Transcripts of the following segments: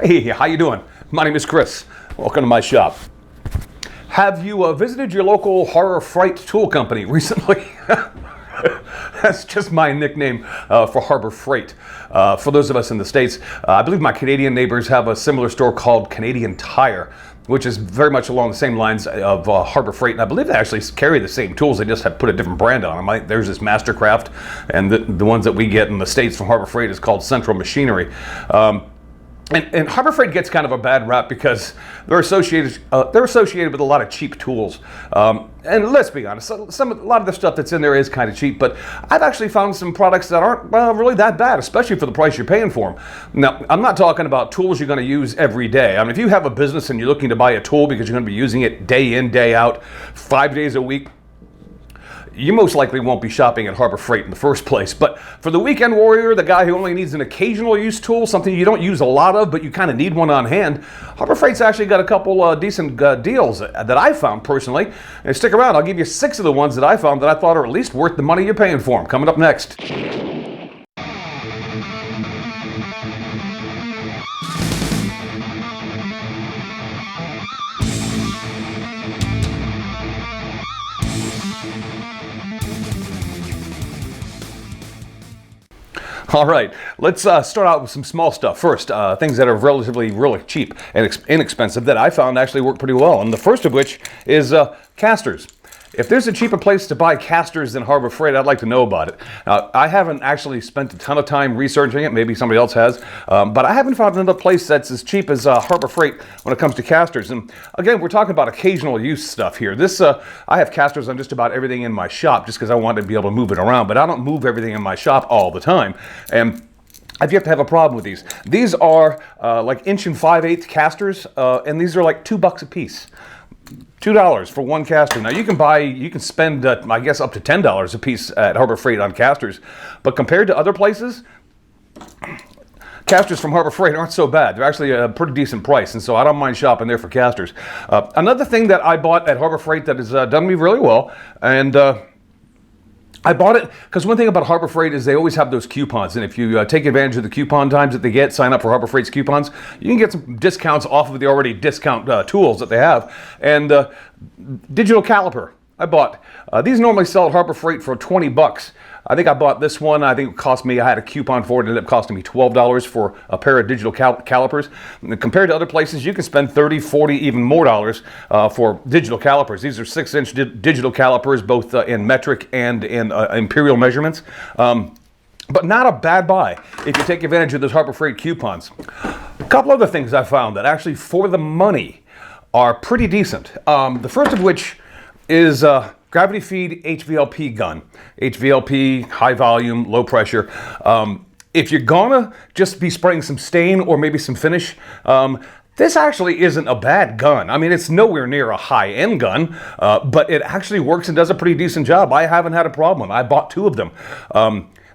Hey, how you doing? My name is Chris. Welcome to my shop. Have you visited your local Harbor Freight tool company recently? That's just my nickname for Harbor Freight. For those of us in the States, I believe my Canadian neighbors have a similar store called Canadian Tire, which is very much along the same lines of Harbor Freight. And I believe they actually carry the same tools. They just have put a different brand on them. There's this Mastercraft, and the ones that we get in the States from Harbor Freight is called Central Machinery. And Harbor Freight gets kind of a bad rap because they're associated with a lot of cheap tools. And let's be honest, a lot of the stuff that's in there is kind of cheap, but I've actually found some products that aren't really that bad, especially for the price you're paying for them. Now, I'm not talking about tools you're going to use every day. I mean, if you have a business and you're looking to buy a tool because you're going to be using it day in, day out, 5 days a week, you most likely won't be shopping at Harbor Freight in the first place. But for the weekend warrior, the guy who only needs an occasional use tool, something you don't use a lot of, but you kind of need one on hand, Harbor Freight's actually got a couple decent deals that I found personally. And stick around, I'll give you 6 of the ones that I found that I thought are at least worth the money you're paying for them. Coming up next. All right, let's start out with some small stuff first. Things that are really cheap and inexpensive that I found actually work pretty well. And the first of which is casters. If there's a cheaper place to buy casters than Harbor Freight, I'd like to know about it. Now, I haven't actually spent a ton of time researching it. Maybe somebody else has. But I haven't found another place that's as cheap as Harbor Freight when it comes to casters. And again, we're talking about occasional use stuff here. I have casters on just about everything in my shop just because I want to be able to move it around. But I don't move everything in my shop all the time. And I've yet to have a problem with these. These are like 1 5/8" casters, and these are like $2 a piece. $2 for one caster. Now you can spend I guess up to $10 a piece at Harbor Freight on casters, but compared to other places, casters from Harbor Freight aren't so bad. They're actually a pretty decent price, and so I don't mind shopping there for casters. Another thing that I bought at Harbor Freight that has done me really well, and I bought it because one thing about Harbor Freight is they always have those coupons, and if you take advantage of the coupon times that they get, sign up for Harbor Freight's coupons, you can get some discounts off of the already discount tools that they have. And digital caliper I bought. These normally sell at Harbor Freight for $20. I think I bought this one. I think it cost me, I had a coupon for it. It ended up costing me $12 for a pair of digital calipers. And compared to other places, you can spend $30, $40, even more dollars for digital calipers. These are 6-inch digital calipers, both in metric and in imperial measurements. But not a bad buy if you take advantage of those Harbor Freight coupons. A couple other things I found that actually, for the money, are pretty decent. The first of which is gravity feed HVLP gun. HVLP, high volume, low pressure. If you're gonna just be spraying some stain or maybe some finish, this actually isn't a bad gun. I mean, it's nowhere near a high-end gun, but it actually works and does a pretty decent job. I haven't had a problem. I bought 2 of them.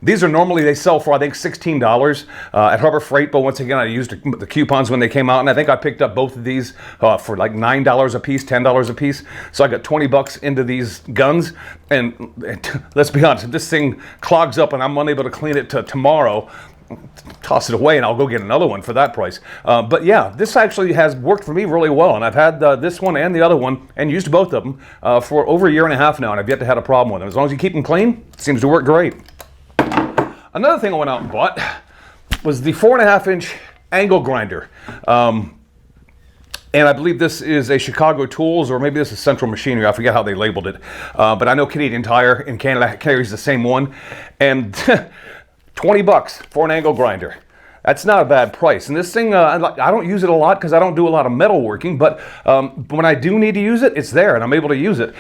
These are normally, they sell for, I think, $16 at Harbor Freight, but once again, I used the coupons when they came out, and I think I picked up both of these for like $9 a piece, $10 a piece. So I got $20 into these guns, and let's be honest, if this thing clogs up and I'm unable to clean it tomorrow, toss it away and I'll go get another one for that price. But yeah, this actually has worked for me really well, and I've had this one and the other one and used both of them for over a year and a half now, and I've yet to have a problem with them. As long as you keep them clean, it seems to work great. Another thing I went out and bought was the 4.5-inch angle grinder. And I believe this is a Chicago Tools, or maybe this is Central Machinery. I forget how they labeled it. But I know Canadian Tire in Canada carries the same one. And $20 for an angle grinder. That's not a bad price. And this thing, I don't use it a lot because I don't do a lot of metalworking. But when I do need to use it, it's there and I'm able to use it.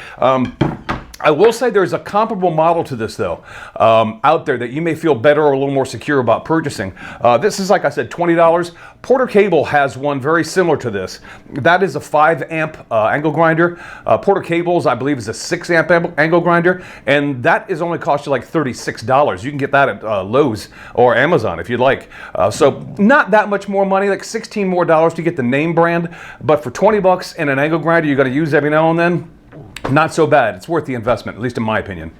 I will say there's a comparable model to this, though, out there that you may feel better or a little more secure about purchasing. This is, like I said, $20. Porter Cable has one very similar to this. That is a 5-amp angle grinder. Porter Cables, I believe, is a 6-amp angle grinder, and that is only cost you like $36. You can get that at Lowe's or Amazon if you'd like. So not that much more money, like $16 more to get the name brand, but for $20 and an angle grinder you got to use every now and then, not so bad. It's worth the investment, at least in my opinion.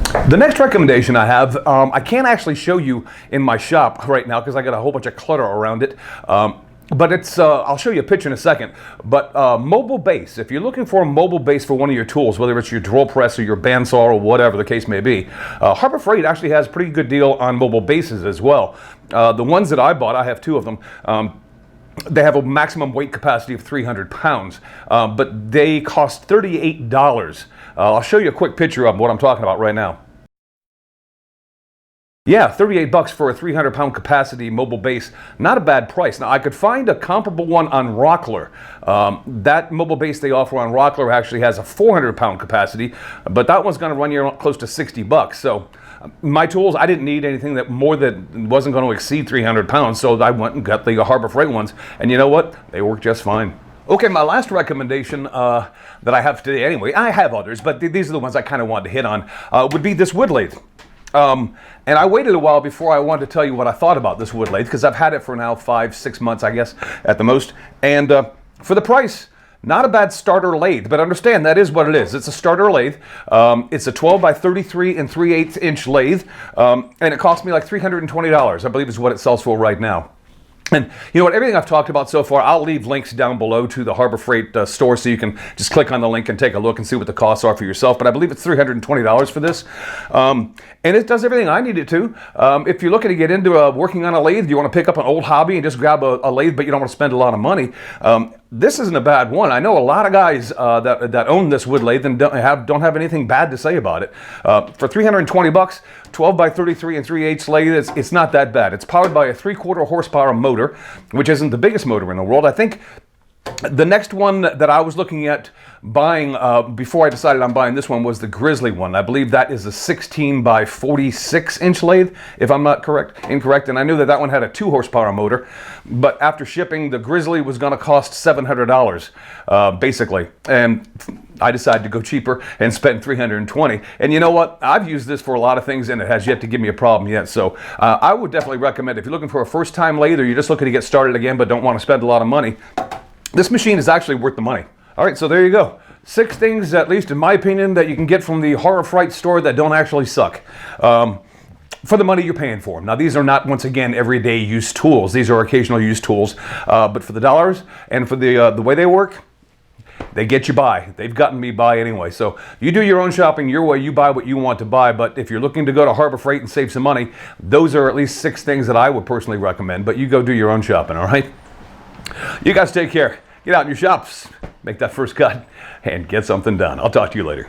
The next recommendation I have, I can't actually show you in my shop right now because I got a whole bunch of clutter around it. But it's, I'll show you a picture in a second, but mobile base. If you're looking for a mobile base for one of your tools, whether it's your drill press or your bandsaw or whatever the case may be, Harbor Freight actually has a pretty good deal on mobile bases as well. The ones that I bought, I have two of them, they have a maximum weight capacity of 300 pounds, but they cost $38. I'll show you a quick picture of what I'm talking about right now. Yeah, 38 bucks for a 300-pound capacity mobile base. Not a bad price. Now, I could find a comparable one on Rockler. That mobile base they offer on Rockler actually has a 400-pound capacity, but that one's going to run you close to 60 bucks. So my tools, I didn't need anything that wasn't going to exceed 300 pounds, so I went and got the Harbor Freight ones. And you know what? They work just fine. Okay, my last recommendation that I have today, anyway, I have others, but these are the ones I kind of wanted to hit on, would be this wood lathe. And I waited a while before I wanted to tell you what I thought about this wood lathe, because I've had it for now 5-6 months, I guess, at the most. And for the price, not a bad starter lathe, but understand that is what it is. It's a starter lathe. It's a 12 by 33 and 3/8 inch lathe, and it cost me like $320, I believe is what it sells for right now. And you know what, everything I've talked about so far, I'll leave links down below to the Harbor Freight store so you can just click on the link and take a look and see what the costs are for yourself. But I believe it's $320 for this. And it does everything I need it to. If you're looking to get into working on a lathe, you want to pick up an old hobby and just grab a lathe, but you don't want to spend a lot of money, this isn't a bad one. I know a lot of guys that own this wood lathe and don't have anything bad to say about it. For 320 bucks, 12 by 33 and 3/8 lathe, it's not that bad. It's powered by a 3/4 horsepower motor, which isn't the biggest motor in the world. I think the next one that I was looking at buying before I decided on buying this one was the Grizzly one. I believe that is a 16 by 46 inch lathe, if I'm not incorrect. And I knew that one had a 2 horsepower motor, but after shipping, the Grizzly was going to cost $700 basically. And I decided to go cheaper and spend $320. And you know what? I've used this for a lot of things and it has yet to give me a problem yet. So I would definitely recommend, if you're looking for a first time lathe or you're just looking to get started again but don't want to spend a lot of money, this machine is actually worth the money. All right, so there you go. 6 things, at least in my opinion, that you can get from the Harbor Freight store that don't actually suck. For the money you're paying for them. Now, these are not, once again, everyday use tools. These are occasional use tools. But for the dollars and for the way they work, they get you by. They've gotten me by anyway. So you do your own shopping your way. You buy what you want to buy. But if you're looking to go to Harbor Freight and save some money, those are at least 6 things that I would personally recommend. But you go do your own shopping, all right? You guys take care. Get out in your shops, make that first cut, and get something done. I'll talk to you later.